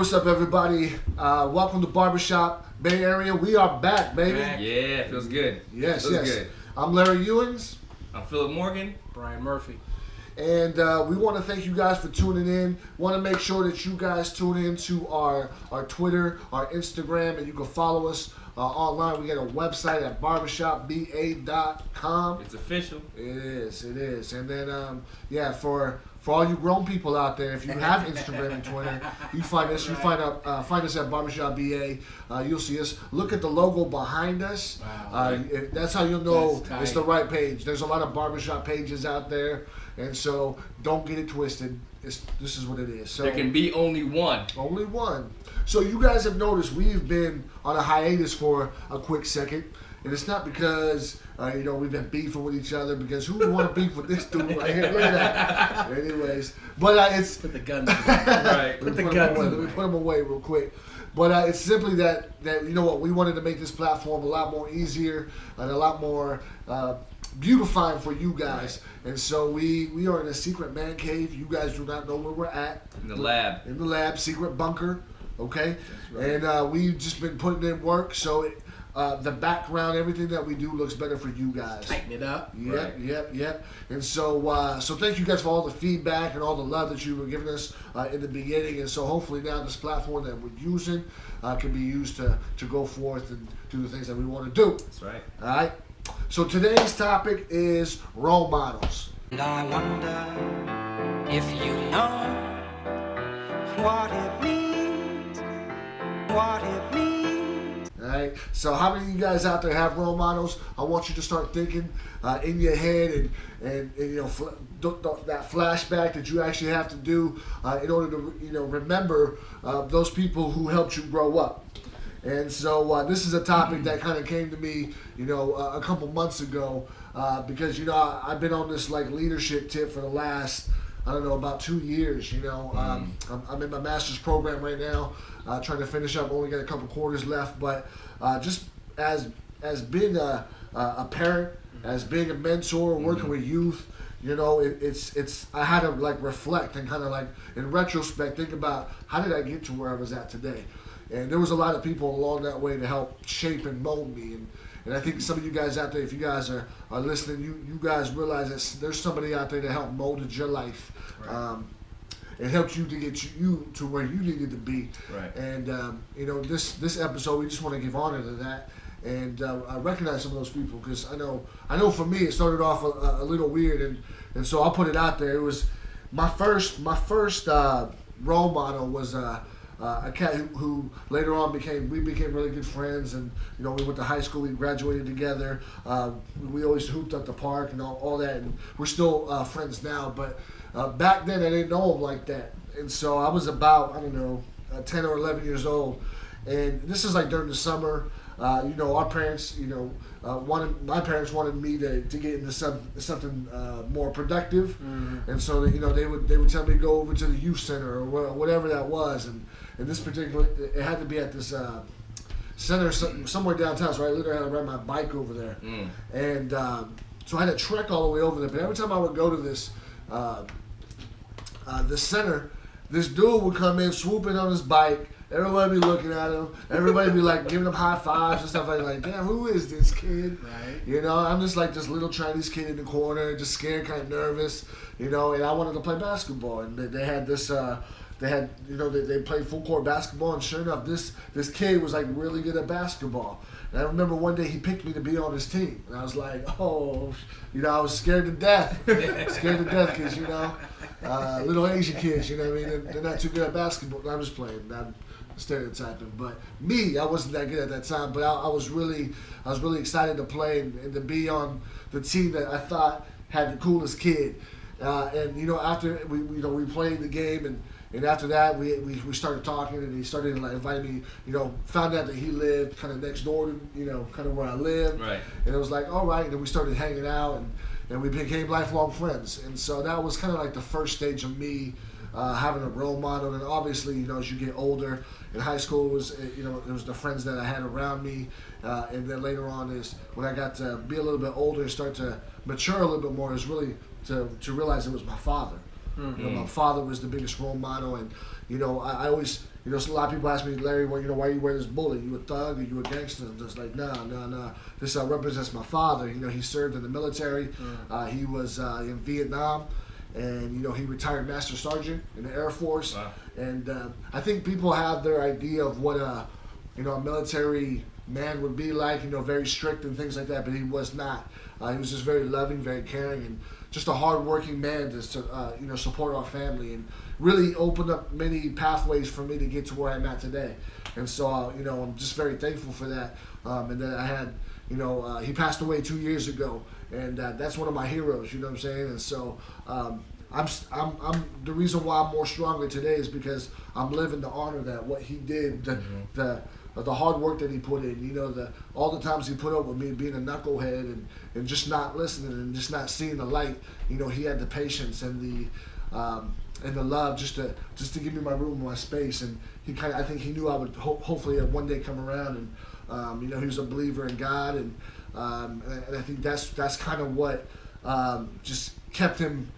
what's up, everybody? Welcome to Barbershop Bay Area. We are back, baby. Yeah, it feels good. Yes, feels yes. Good. I'm Larry Ewings. I'm Philip Morgan. Brian Murphy. And we want to thank you guys for tuning in. Want to make sure that you guys tune in to our Twitter, our Instagram, and you can follow us online. We got a website at barbershopba.com. It's official. It is. And then, for all you grown people out there, if you have Instagram and Twitter, you find us. You find us at Barbershop BA. You'll see us. Look at the logo behind us. Wow. That's how you'll know That's it's the right page. There's a lot of barbershop pages out there, and so don't get it twisted. This is what it is. So there can be only one. Only one. So you guys have noticed we've been on a hiatus for a quick second. And it's not because, we've been beefing with each other, because who would want to beef with this dude right here? Look at that. Anyways. But it's... Put the guns Right. Put the guns away. Let me put them away real quick. But it's simply that, you know what, we wanted to make this platform a lot more easier and a lot more beautifying for you guys. Right. And so we are in a secret man cave. You guys do not know where we're at. In the lab. In the lab, secret bunker. Okay? Right. And we've just been putting in work, so... the background, everything that we do looks better for you guys. Tighten it up. Yep. And so thank you guys for all the feedback and all the love that you were giving us in the beginning. And so hopefully now this platform that we're using can be used to go forth and do the things that we want to do. That's right. All right. So today's topic is role models. And I wonder if you know what it means, Alright, so how many of you guys out there have role models? I want you to start thinking in your head and that flashback that you actually have to do in order to remember those people who helped you grow up. And so this is a topic that kind of came to me a couple months ago because I've been on this like leadership tip for the last about 2 years. I'm in my master's program right now, trying to finish up. Only got a couple quarters left, but just as being a parent, as being a mentor, working with youth, it's I had to like reflect and kind of like in retrospect think about how did I get to where I was at today, and there was a lot of people along that way to help shape and mold me. And I think some of you guys out there, if you guys are listening, you guys realize that there's somebody out there that helped molded your life. Right. It helped you to get you to where you needed to be. Right. And this episode, we just want to give honor to that. And I recognize some of those people because I know for me it started off a little weird, and so I'll put it out there. It was my first role model was a cat who later on we became really good friends, and we went to high school, we graduated together, we always hooped at the park and all that, and we're still friends now, but back then I didn't know him like that, and so I was about 10 or 11 years old, and this is like during the summer. Our parents, my parents wanted me to get into something more productive, and so they would tell me to go over to the youth center or whatever that was, and this particular it had to be at this center somewhere downtown. So I literally had to ride my bike over there, and so I had to trek all the way over there. But every time I would go to this the center, this dude would come in swooping on his bike. Everybody be looking at him. Everybody be like giving him high fives and stuff like damn, who is this kid? Right. I'm just like this little Chinese kid in the corner, just scared, kind of nervous, and I wanted to play basketball. And they had this, they played full court basketball, and sure enough, this kid was like really good at basketball. And I remember one day he picked me to be on his team, and I was like, oh, I was scared to death, because little Asian kids, they're not too good at basketball. I'm just playing. I'm stereotyping, but me, I wasn't that good at that time. But I was really excited to play and to be on the team that I thought had the coolest kid. And after we played the game, and after that we started talking, and he started to like invite me. Found out that he lived kind of next door to kind of where I lived. Right. And it was like, all right. And then we started hanging out, and we became lifelong friends. And so that was kind of like the first stage of me having a role model. And obviously, as you get older, in high school it was the friends that I had around me, and then later on is when I got to be a little bit older and start to mature a little bit more, is really to realize it was my father. You know, my father was the biggest role model, and you know, I always, you know, so a lot of people ask me, Larry, well, you know, why you wear this bullet? You a thug or you a gangster? I'm just like, nah. This represents my father. You know, he served in the military. He was in Vietnam, and you know, he retired Master Sergeant in the Air Force. Wow. And I think people have their idea of what you know, a military man would be like. You know, very strict and things like that, but he was not. He was just very loving, very caring, and just a hard-working man to you know, support our family, and really opened up many pathways for me to get to where I'm at today. And so, you know, I'm just very thankful for that. And then I had, you know, he passed away 2 years ago, and that's one of my heroes. You know what I'm saying? And so, I'm the reason why I'm more stronger today is because I'm living to honor that, what he did, the hard work that he put in, you know, all the times he put up with me being a knucklehead and just not listening and just not seeing the light. You know, he had the patience and the love just to give me my room and my space. And I think he knew I would hopefully one day come around. And you know, he was a believer in God, and I think that's kind of what just kept him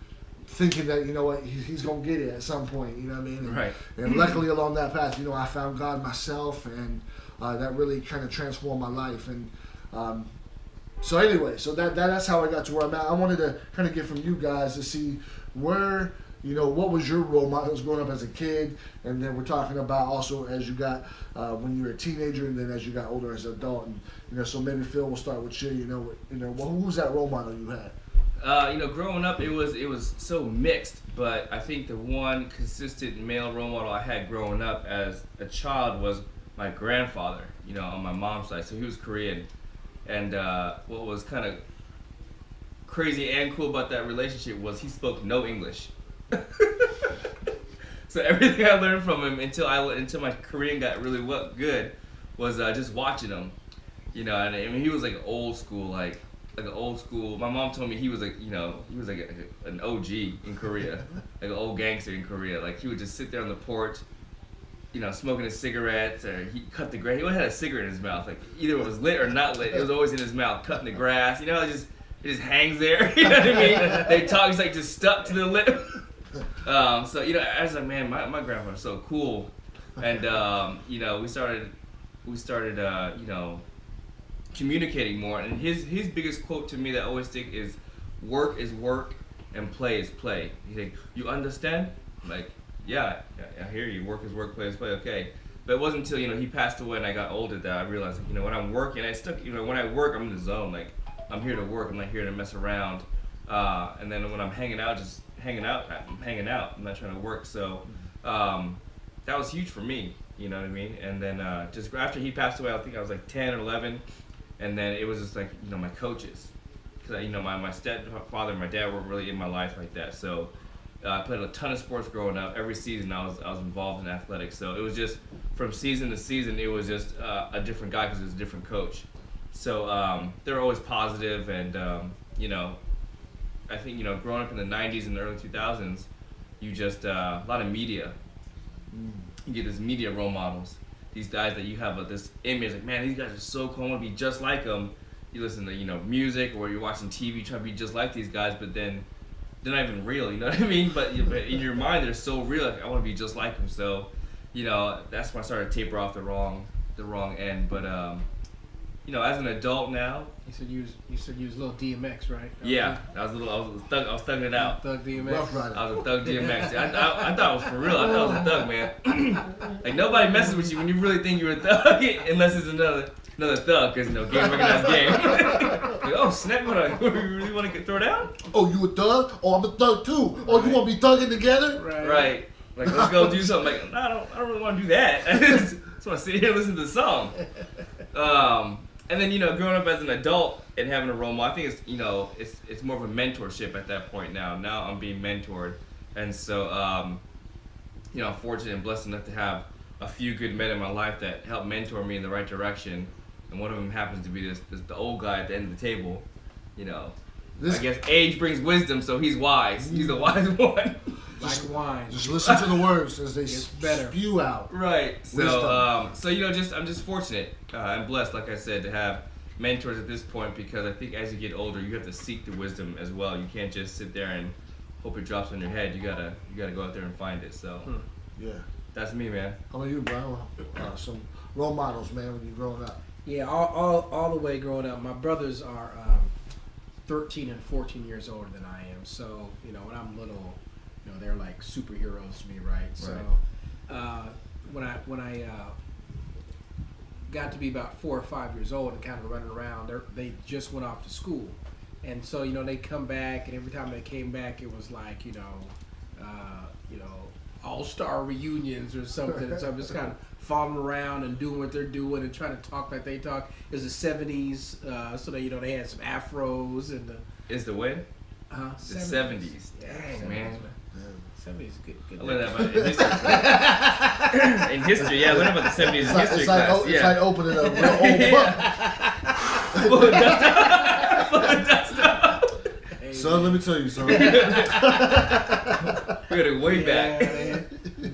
thinking that, you know what, he's gonna get it at some point, you know what I mean? And, Right. And luckily along that path, you know, I found God myself, and that really kind of transformed my life. And so anyway, so that's how I got to where I'm at. I wanted to kind of get from you guys to see where, you know, what was your role models growing up as a kid, and then we're talking about also as you got when you were a teenager, and then as you got older as an adult. And you know, so maybe Phil, we'll start with you. You know, well, who was that role model you had? You know, growing up, it was so mixed, but I think the one consistent male role model I had growing up as a child was my grandfather, you know, on my mom's side. So he was Korean, and what was kind of crazy and cool about that relationship was he spoke no English. So everything I learned from him until my Korean got really good was just watching him, you know. And I mean, he was like old school, like an old school. My mom told me he was like an OG in Korea, like an old gangster in Korea. Like he would just sit there on the porch, you know, smoking his cigarettes, or he cut the grass. He always had a cigarette in his mouth. Like either it was lit or not lit, it was always in his mouth, cutting the grass. You know, it just hangs there. You know what I mean? They talk. He's like just stuck to the lip. So you know, I was like, man, my grandfather's so cool, and you know, we started you know, communicating more. And his biggest quote to me that I always stick is, "Work is work, and play is play." He's like, "You understand?" I'm like, yeah, I hear you. Work is work, play is play. Okay. But it wasn't until, you know, he passed away and I got older that I realized, like, you know, when I'm working, you know, when I work, I'm in the zone. Like, I'm here to work. I'm not here to mess around. And then when I'm hanging out, I'm hanging out. I'm not trying to work. So that was huge for me. You know what I mean? And then just after he passed away, I think I was like 10 or 11. And then it was just like, you know, my coaches. Because, you know, my stepfather and my dad weren't really in my life like that. So I played a ton of sports growing up. Every season I was involved in athletics. So it was just from season to season, it was just a different guy because it was a different coach. So they were always positive, and you know, I think, you know, growing up in the 90s and the early 2000s, you just a lot of media. You get this media role models. These guys that you have this image, like, man, these guys are so cool, I want to be just like them. You listen to, you know, music, or you're watching TV trying to be just like these guys, but then they're not even real, you know what I mean? But in your mind, they're so real, like, I want to be just like them. So, you know, that's when I started to taper off the wrong end. But, you know, as an adult now. You said you was a little DMX, right? Yeah, I was thugging it out. Thug DMX. Rough Rider. I was a thug DMX. I thought it was for real. I thought I was a thug, man. Like, nobody messes with you when you really think you're a thug, unless it's another thug, because, you know, game recognized game. Like, oh, snap, you really want to throw down? Oh, you a thug? Oh, I'm a thug too. Oh, you want to be thugging together? Right. Like, let's go do something. Like, no, I don't really want to do that. I just want to sit here and listen to the song. And then, you know, growing up as an adult and having a role model, I think it's, you know, it's more of a mentorship at that point now. Now I'm being mentored. And so, you know, I'm fortunate and blessed enough to have a few good men in my life that help mentor me in the right direction. And one of them happens to be the old guy at the end of the table. You know, I guess age brings wisdom, so he's wise. He's the wise one. Like wine. Just listen to the words as they better. spew out. Right. Wisdom. So you know, I'm just fortunate and blessed, like I said, to have mentors at this point, because I think as you get older, you have to seek the wisdom as well. You can't just sit there and hope it drops on your head. You gotta go out there and find it. So Yeah. that's me, man. How about you, Brian? Some role models, man, when you're growing up. Yeah, all the way growing up. My brothers are 13 and 14 years older than I am. So, you know, when I'm little, you know, they're like superheroes to me, right? So, when I got to be about 4 or 5 years old and kind of running around, they just went off to school. And so, you know, they come back, and every time they came back, it was like, you know, all-star reunions or something. So I'm just kind of following around and doing what they're doing and trying to talk like they talk. It was the 70s, so they, you know, they had some afros and the... Is the when? The 70s. Dang, man. 70s good. I learned that about in history class. In history, yeah, I learned about the 70s in history class. It's like opening a real old book. Son, let me tell you something. We got it way back.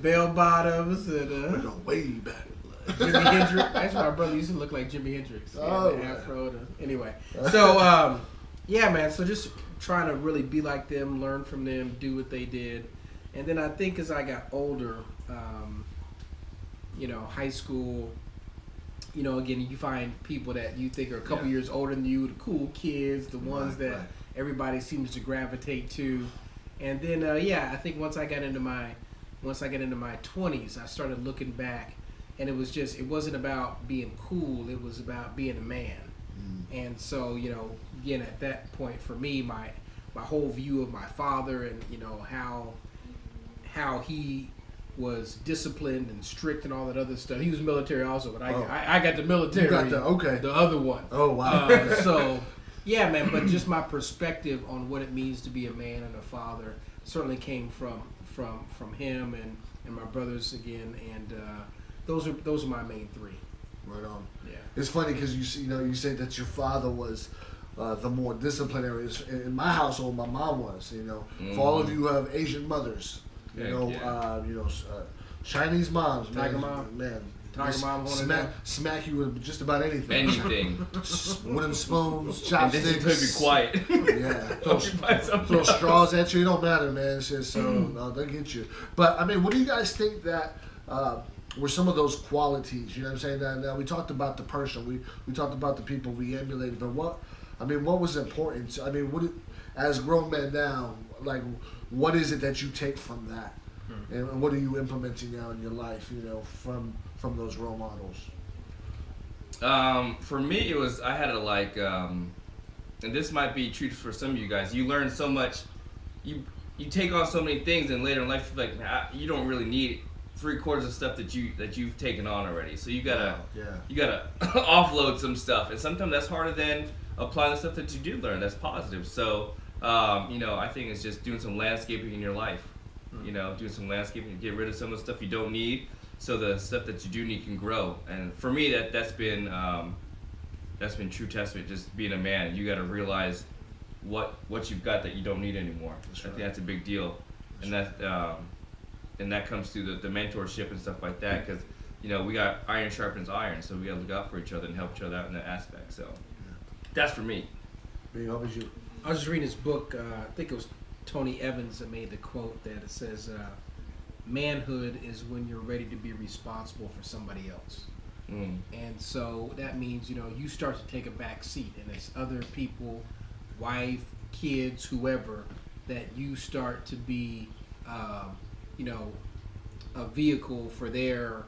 Bell bottoms and way back. Jimi Hendrix. That's why my brother used to look like Jimi Hendrix. Oh, the afro. Anyway, so yeah, man. So just trying to really be like them, learn from them, do what they did, and then I think as I got older, you know, high school. You know, again, you find people that you think are a couple years older than you, the cool kids, the ones that everybody seems to gravitate to, and then I think once I got into my 20s, I started looking back, and it wasn't about being cool, it was about being a man. And so, you know, again, at that point for me, my whole view of my father and, you know, how he was disciplined and strict and all that other stuff. He was military also, but I got the military. You got the other one. Oh wow. So yeah, man. But just my perspective on what it means to be a man and a father certainly came from him and my brothers again, and those are my main three. Right on. Yeah. It's funny because you say that your father was the more disciplinary. In my household, my mom was. You know, for all of you who have Asian mothers. Chinese moms, Tiger mom, man. Tiger mom, smack you with just about anything. Anything. Wooden spoons, And chopsticks. this is to be quiet. Yeah, throw straws at you. It don't matter, man. It's just they'll get you. But I mean, what do you guys think that were some of those qualities? You know what I'm saying? Now we talked about the person. We talked about the people we emulated. But what was important? As grown men now, like, what is it that you take from that, and what are you implementing now in your life? You know, from those role models. For me, it was I had to and this might be true for some of you guys. You learn so much, you take on so many things, and later in life, you're like, you don't really need 3/4 of stuff that you've taken on already. So you gotta offload some stuff, and sometimes that's harder than applying the stuff that you do learn. That's positive. So. I think it's just doing some landscaping in your life. You know, doing some landscaping to get rid of some of the stuff you don't need, so the stuff that you do need can grow. And for me, that's been true testament. Just being a man, you got to realize what you've got that you don't need anymore. I think that's a big deal, and that comes through the mentorship and stuff like that. Because we got iron sharpens iron, so we got to look out for each other and help each other out in that aspect. So that's for me. How about you? I was just reading this book, I think it was Tony Evans that made the quote that it says, manhood is when you're ready to be responsible for somebody else. And so that means, you start to take a back seat, and it's other people, wife, kids, whoever, that you start to be, a vehicle for their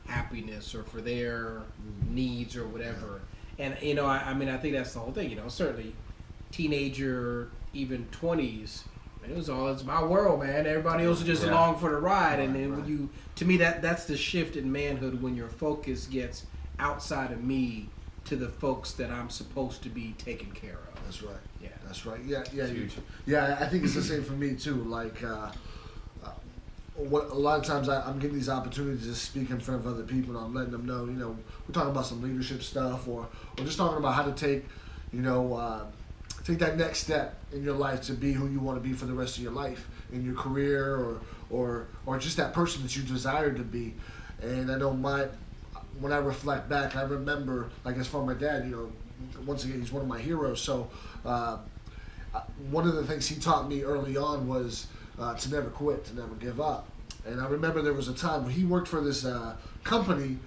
happiness or for their needs or whatever. And, I think that's the whole thing, certainly teenager, even 20s, it's my world, man. Everybody else is just along for the ride. And then to me, that's the shift in manhood, when your focus gets outside of me to the folks that I'm supposed to be taking care of. That's right. Yeah. That's right. Yeah. Huge. Yeah. I think it's the same for me too. Like, a lot of times I'm getting these opportunities to speak in front of other people, and I'm letting them know, we're talking about some leadership stuff, or just talking about how to take, take that next step in your life to be who you want to be for the rest of your life, in your career, or just that person that you desire to be. And I know when I reflect back, I remember, like, as for my dad, once again, he's one of my heroes. So one of the things he taught me early on was to never quit, to never give up. And I remember there was a time when he worked for this company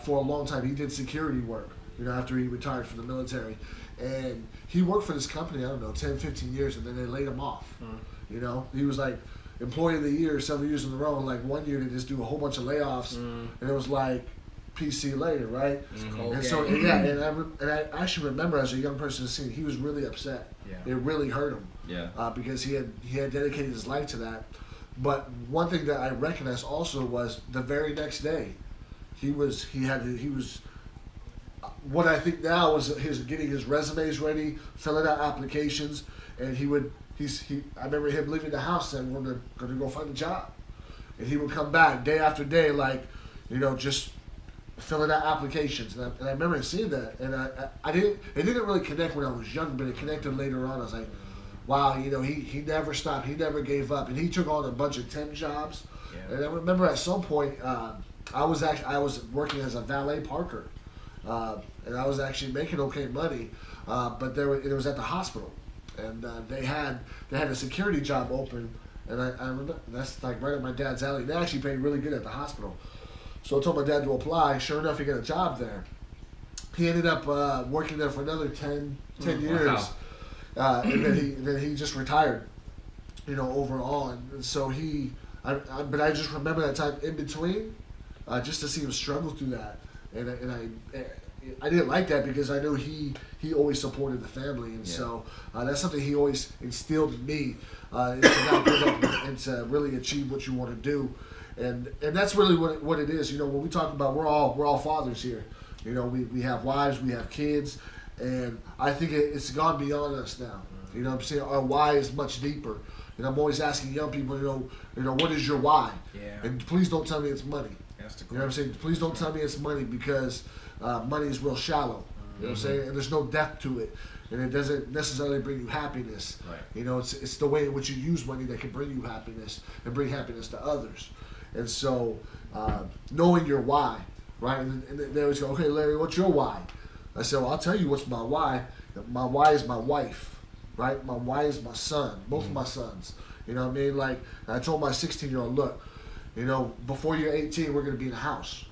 for a long time. He did security work, after he retired from the military. And he worked for this company, I don't know, 10, 15 years, and then they laid him off. He was like employee of the year several years in a row, and like one year they just do a whole bunch of layoffs, and it was like, PC later, right? And so, and I actually remember as a young person seeing, he was really upset. Yeah. It really hurt him. Yeah. Because he had dedicated his life to that. But one thing that I recognized also was the very next day, he was what I think now was his getting his resumes ready, filling out applications, and I remember him leaving the house saying, "We're gonna go find a job," and he would come back day after day, like, just filling out applications. And I remember seeing that, and it didn't really connect when I was young, but it connected later on. I was like, wow, he never stopped, he never gave up, and he took on a bunch of temp jobs. Yeah. And I remember at some point, I was working as a valet parker, and I was actually making okay money, but it was at the hospital, and they had a security job open, and I remember that's like right at my dad's alley. They actually paid really good at the hospital, so I told my dad to apply. Sure enough, he got a job there. He ended up working there for another 10 years, and then he just retired, overall, and so but I just remember that time in between, just to see him struggle through that, and I didn't like that because I knew he always supported the family, and so that's something he always instilled in me, is to not give up and to really achieve what you want to do, and that's really what it is. When we talk about we're all fathers here, we have wives, we have kids, and I think it's gone beyond us now. What I'm saying? Our why is much deeper. And I'm always asking young people, what is your why? Yeah. And please don't tell me it's money. That's the You know what I'm saying? Please don't tell me it's money, because money is real shallow. You know what I'm saying? And there's no depth to it. And it doesn't necessarily bring you happiness. Right. It's the way in which you use money that can bring you happiness and bring happiness to others. And so knowing your why, right? And they always go, okay, Larry, what's your why? I said, well, I'll tell you what's my why. My why is my wife. Right, my why is my son, both of my sons. You know what I mean? Like, I told my 16-year-old, look, before you're 18, we're gonna be in a house.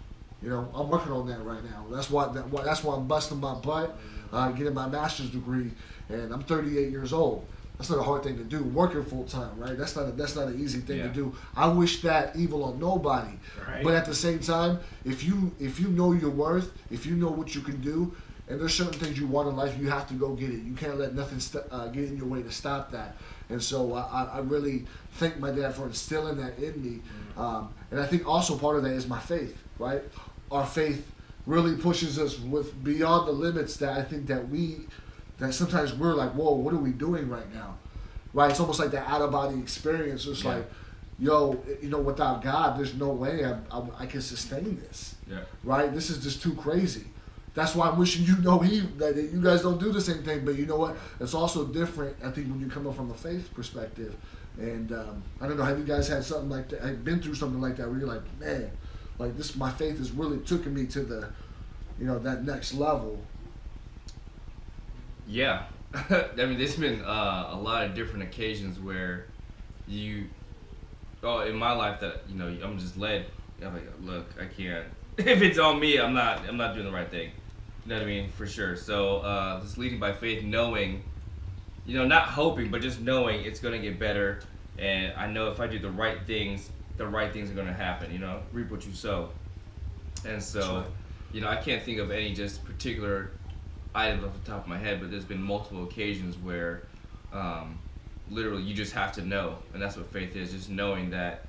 I'm working on that right now. That's why I'm busting my butt, getting my master's degree, and I'm 38 years old. That's not a hard thing to do. Working full time, right? That's not an easy thing to do. I wish that evil on nobody. Right. But at the same time, if you know your worth, if you know what you can do, and there's certain things you want in life, you have to go get it. You can't let nothing get in your way to stop that. And so I really thank my dad for instilling that in me. And I think also part of that is my faith, right? Our faith really pushes us with beyond the limits that I think that sometimes we're like, whoa, what are we doing right now? Right? It's almost like that out-of-body experience. It's like, yo, without God, there's no way I can sustain this. Yeah. Right? This is just too crazy. That's why I'm wishing that you guys don't do the same thing. But you know what? It's also different, I think, when you come up from a faith perspective. And I don't know, have you guys had something like that? Have been through something like that where you're like, man, like this, my faith has really taken me to the, that next level. Yeah. I mean, there's been a lot of different occasions where in my life that, I'm just led. I'm like, look, I can't. If it's on me, I'm not doing the right thing. You know what I mean? For sure. So just leading by faith, knowing, not hoping, but just knowing it's going to get better. And I know if I do the right things are going to happen. Reap what you sow. And so, I can't think of any just particular items off the top of my head, but there's been multiple occasions where literally you just have to know. And that's what faith is, just knowing that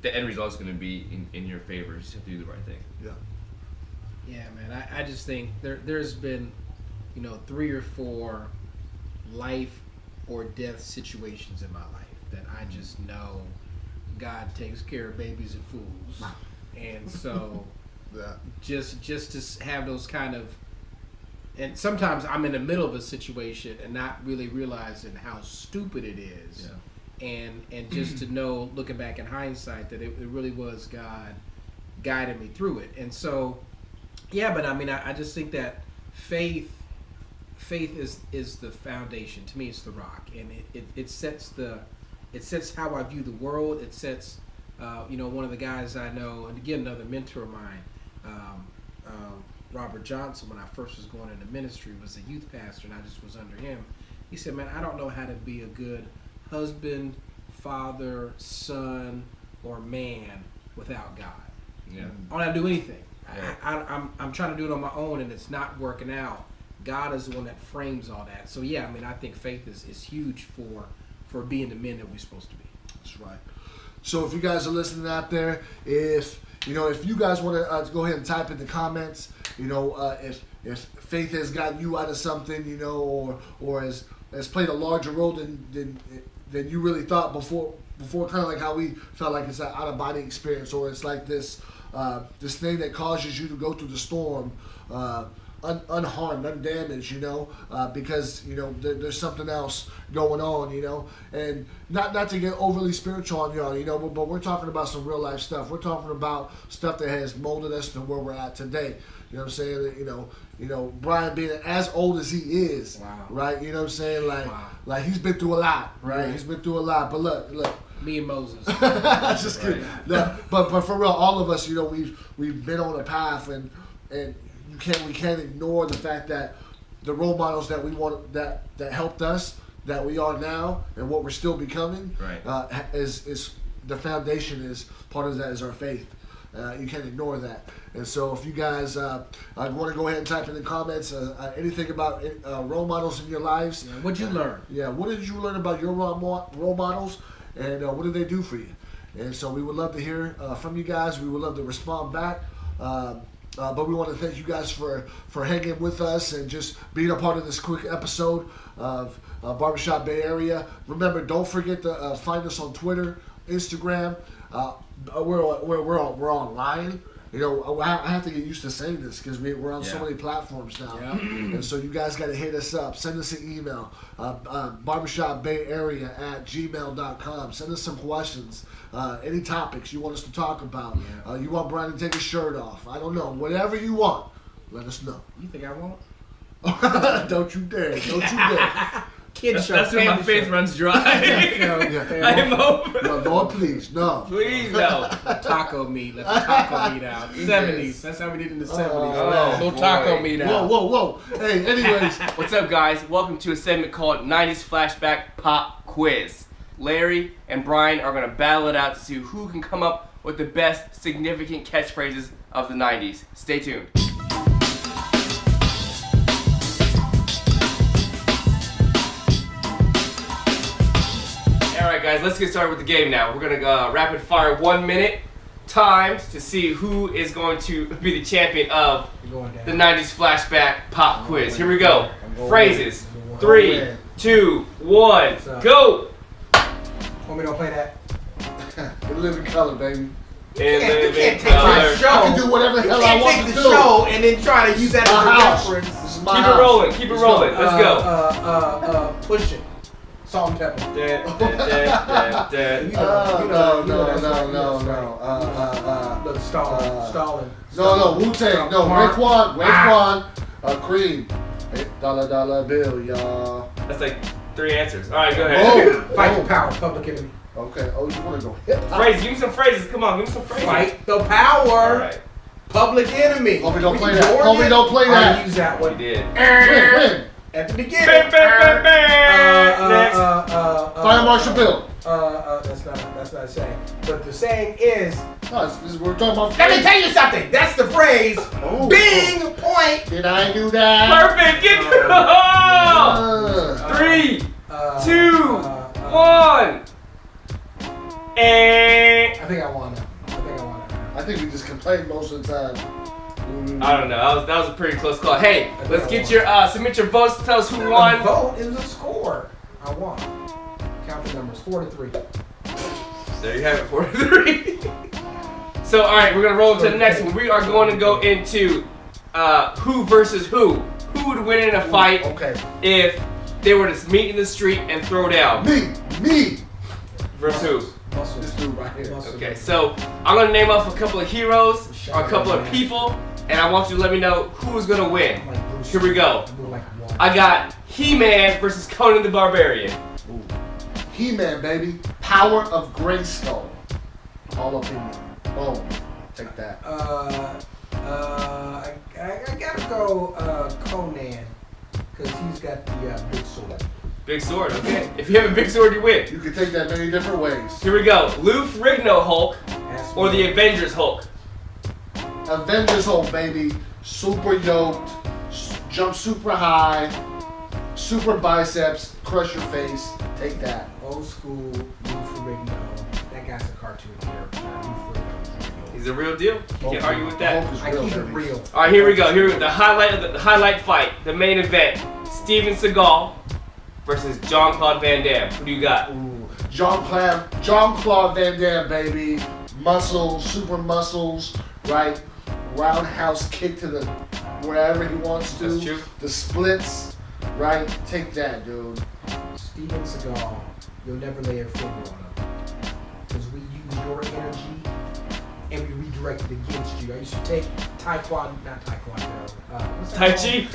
the end result is going to be in your favor. You just have to do the right thing. Yeah. Yeah, man. I just think there's been, 3 or 4 life or death situations in my life that I just know God takes care of babies and fools. And so just to have those kind of, and sometimes I'm in the middle of a situation and not really realizing how stupid it is. Yeah. And just to know, looking back in hindsight, that it really was God guiding me through it. And so, but I mean, I just think that faith, faith is the foundation. To me, it's the rock, and it sets how I view the world. It sets, one of the guys I know, and again, another mentor of mine, Robert Johnson, when I first was going into ministry, was a youth pastor, and I just was under him. He said, man, I don't know how to be a good husband, father, son, or man without God. Yeah. I don't have to do anything. Yeah. I'm trying to do it on my own, and it's not working out. God is the one that frames all that. So yeah, I mean, I think faith is huge for being the men that we're supposed to be. That's right. So if you guys are listening out there, if you guys want to go ahead and type in the comments, if faith has gotten you out of something, or has played a larger role than you really thought before, kind of like how we felt like it's an out of body experience, or it's like this thing that causes you to go through the storm unharmed, undamaged, because there's something else going on, and not to get overly spiritual on y'all, but we're talking about some real life stuff. We're talking about stuff that has molded us to where we're at today. You know what I'm saying? Brian being as old as he is, wow. Right? You know what I'm saying? Wow. Like he's been through a lot, right? Yeah. He's been through a lot. But look. Me and Moses. Just kidding. No, but for real, all of us, we've been on a path, and we can't ignore the fact that the role models that we want that helped us, that we are now, and what we're still becoming, right. Is the foundation, is part of that is our faith. You can't ignore that. And so if you guys want to go ahead and type in the comments anything about role models in your lives. Yeah, what'd you learn? Yeah, what did you learn about your role models, and what did they do for you? And so we would love to hear from you guys. We would love to respond back. But we want to thank you guys for hanging with us and just being a part of this quick episode of Barbershop Bay Area. Remember, don't forget to find us on Twitter, Instagram. We're online. I have to get used to saying this because we're on so many platforms now. Yeah. And so you guys got to hit us up. Send us an email, barbershopbayarea@gmail.com. Send us some questions, any topics you want us to talk about. Yeah. You want Brian to take his shirt off. I don't know. Whatever you want, let us know. You think I won't? Don't you dare. Don't you dare. That's when my faith runs dry. I am over. No, Lord, please, no. Please, no. Taco meat. Let the taco meat out. 70s. That's how we did in the 70s. Oh, no taco meat out. Whoa. Hey, anyways. What's up, guys? Welcome to a segment called 90s Flashback Pop Quiz. Larry and Brian are going to battle it out to see who can come up with the best significant catchphrases of the 90s. Stay tuned. Alright guys, let's get started with the game now. We're going to rapid fire 1 minute times to see who is going to be the champion of the 90s Flashback Pop Quiz. Here we go. Phrases. 3, 2, 1, go! Homie, don't play that. In living color, baby. You can't take my show. I can do whatever the hell I want to do. You can't take the show and then try to use that as a reference. Keep it rolling. Keep it rolling. Let's go. Push it. Salt and pepper. No. Look, stalling. No, Wu-Tang. No, Raekwon, Cream. $8 bill, y'all. That's like 3 answers. All right, go ahead. Fight the power, public enemy. Okay. Oh, you want to go hip-hop? Phrases. Give me some phrases. Come on, give me some phrases. Fight the power. All right. Public enemy. Homie, don't play that. Homie, don't play that. I use that one. We did. Win. At the beginning. Next. Fire Marshal Bill. That's not a saying. But the saying is. No, we're talking about. Let me tell you something. That's the phrase. Bing point. Did I do that? Perfect. Get the 3, 2, 1. And I think I won that. I think we just complain most of the time. I don't know. That was a pretty close call. Hey, let's get your submit your votes. Tell us who won. The vote is a score. I won. Count the numbers. 4-3. There you have it. 4-3. So all right, we're gonna roll into the next one. We are going to go into who versus who. Who would win in a fight? If they were to meet in the street and throw down? Me. Versus who? This dude right here. Okay, so I'm gonna name off a couple of heroes or a couple of people, and I want you to let me know who's gonna win. Here we go. Like I got He-Man versus Conan the Barbarian. Ooh. He-Man, baby. Power of Grayskull. All up in you. Boom. Take that. I gotta go Conan, because he's got the big sword. Big sword, okay. If you have a big sword, you win. You can take that many different ways. Here we go. Lou Ferrigno Hulk or the Avengers Hulk. Avengers Hulk, baby. Super yoked. Jump super high. Super biceps. Crush your face. Take that. Old school Lou Ferrigno. That guy's a cartoon character. Lou Ferrigno. He's a real deal. You can't argue with that. Hulk is I real, keep it baby. real. All right, here we go. Here, the highlight fight, the main event: Steven Seagal versus Jean-Claude Van Damme. Who do you got? Ooh. Jean-Claude Van Damme, baby. Muscles, super muscles, right? Roundhouse kick to the wherever he wants to. That's true. The splits, right? Take that, dude. Steven Seagal, you'll never lay a finger on him. Because we use your energy and we redirect it against you. I used to take not Taekwondo. What's that Tai called? Chi.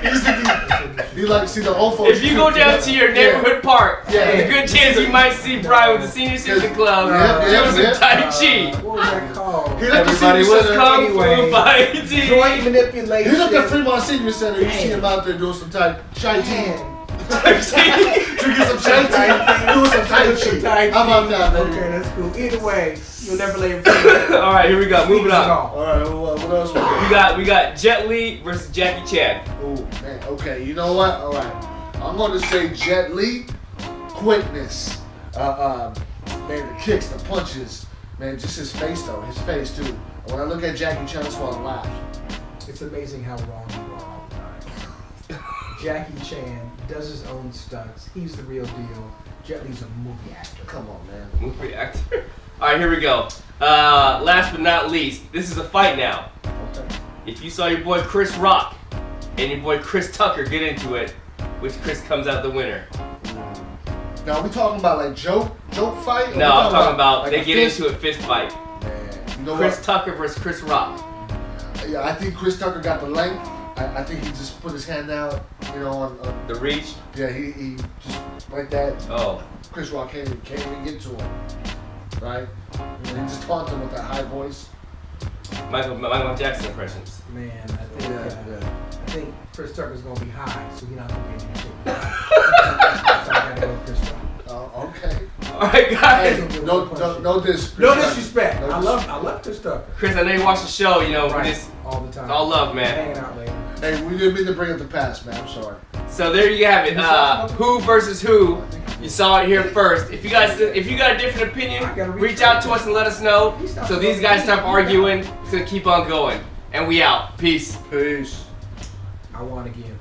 It's not He like see the old folks. If you go down to your neighborhood park, Yeah. there's a good chance you might see Brian with the Senior Citizen Club doing some Tai Chi. What was that called? He left the Everybody senior was center. kung Anyway. fu fighting. Joint manipulation. He left the Fremont Senior Center. You Hey. see him out there doing some Tai Chi. Man. Drinking some Chi. Doing some Tai Chi. How about that, baby? Okay, that's cool. Either way, you'll never lay a finger. All right, here we go. Moving on. All right, what else we got? We got Jet Li versus Jackie Chan. Oh man, okay. You know what? All right, I'm gonna say Jet Li, quickness, man, the kicks, the punches, man, just his face though, his face too. And when I look at Jackie Chan, I just want to laugh. It's amazing how wrong you are all the time. Jackie Chan does his own stunts. He's the real deal. Jet Li's a movie actor. Come on, man. Movie actor. All right, here we go. Last but not least, this is a fight now. Okay. If you saw your boy Chris Rock and your boy Chris Tucker get into it, which Chris comes out the winner? Now are we talking about like joke fight? Or No, we I'm talking about like they a get fist? into a fist fight. Man, you know Chris what? Tucker versus Chris Rock. Yeah, I think Chris Tucker got the length. I think he just put his hand out, you know, on The reach. yeah, he just like that. Oh, Chris Rock can't even get to him, right? And he just taunted him with that high voice. Michael Jackson impressions. Man, I think Chris Tucker's gonna be high, so he's not gonna get any shit. So I gotta go with Chris Tucker. Oh, okay. All right, guys. Hey, no disrespect. No disrespect. No I love Chris Tucker. Chris, I know you watch the show. You know, Right. this All the time. all love, man. Hanging out later. Hey, we didn't mean to bring up the past, man. I'm sorry. So there you have it. Who versus who? You saw it here first. If you got a different opinion, reach out to us and let us know. So these guys stop arguing. It's gonna keep on going. And we out. Peace. Peace. I won again.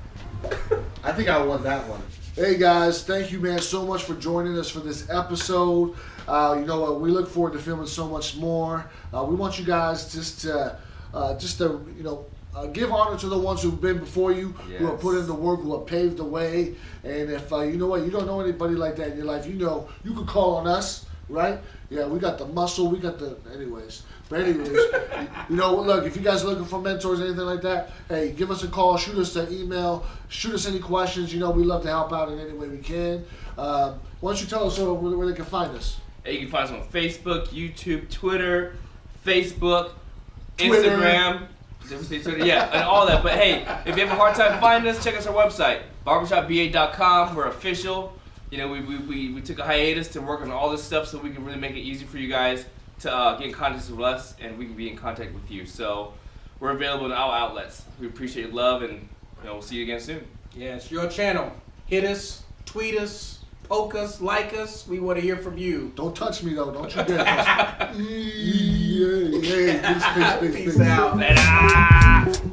I think I won that one. Hey guys, thank you, man, so much for joining us for this episode. You know what? We look forward to filming so much more. We want you guys just to you know. Give honor to the ones who've been before you, who have put in the work, who have paved the way. And if you know what, you don't know anybody like that in your life, you know, you can call on us, right? Yeah, we got the muscle, we got the, anyways. But anyways, you know, look, if you guys are looking for mentors or anything like that, hey, give us a call, shoot us an email, shoot us any questions. You know, we love to help out in any way we can. Why don't you tell us where they can find us? Hey, you can find us on Facebook, YouTube, Twitter, Facebook, Twitter. Instagram. Yeah, and all that. But hey, if you have a hard time finding us, check us our website, barbershopba.com. We're official. You know, we took a hiatus to work on all this stuff so we can really make it easy for you guys to get in contact with us and we can be in contact with you. So we're available in all outlets. We appreciate your love and we'll see you again soon. Yeah, it's your channel. Hit us, tweet us, poke us, like us. We want to hear from you. Don't touch me, though. Don't you dare touch me. Yeah. Peace. Peace out. Later.